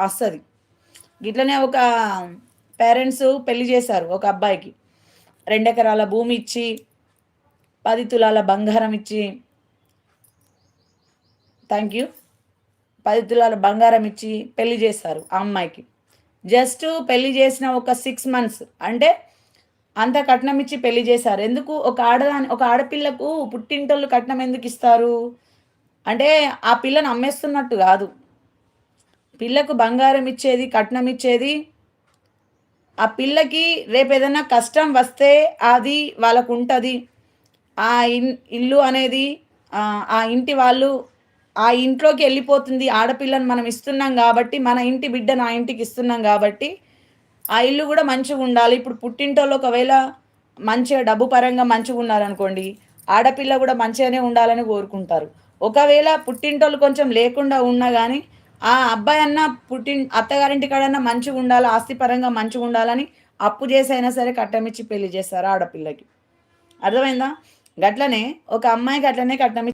వస్తుంది. గిట్లనే ఒక పేరెంట్స్ పెళ్లి చేశారు ఒక అబ్బాయికి. 2 ఎకరాల భూమి ఇచ్చి 10 తులాల బంగారం ఇచ్చి థ్యాంక్ యూ. 10 తులాల బంగారం ఇచ్చి పెళ్లి చేశారు ఆ అమ్మాయికి. జస్ట్ పెళ్లి చేసిన ఒక 6 మంత్స్ అంటే అంత కట్నం ఇచ్చి పెళ్లి చేశారు. ఎందుకు ఒక ఆడపిల్లకు పుట్టింటోళ్ళు కట్నం ఎందుకు ఇస్తారు? అంటే ఆ పిల్లని అమ్మేస్తున్నట్టు కాదు. పిల్లకు బంగారం ఇచ్చేది, కట్నం ఇచ్చేది ఆ పిల్లకి రేపేదన్నా కష్టం వస్తే అది వాళ్ళకుంటది. ఆ ఇల్లు అనేది ఆ ఇంటి వాళ్ళు ఆ ఇంట్లోకి ఎళ్ళిపోతుంది. ఆడపిల్లని మనం ఇస్తున్నాం గాబట్టి, మన ఇంటి బిడ్డను ఆ ఇంటికి ఇస్తున్నాం గాబట్టి, ఆ ఇల్లు గూడా మంచిగుండాలి. ఇప్పుడు పుట్టింటోళ్ళు ఒకవేళ మంచిగా డబ్బు పరంగా మంచిగున్నారనుకోండి, ఆడపిల్ల గూడా మంచిగానే ఉండాలని కోరుకుంటారు. ఒకవేళ పుట్టింటోళ్ళు కొంచెం లేకుండా ఉన్నా గానీ, ఆ అబ్బాయన్న అత్తగారింటి కాడన్నా మంచిగుండాలి, ఆస్తి పరంగా మంచిగుండాలని అప్పు జేసైనా సరే కట్నమిచ్చి పెళ్లి జేస్తారు ఆడపిల్లకి. అర్థమైందా? గట్లనే ఒక అమ్మాయికి అట్లనే కట్నం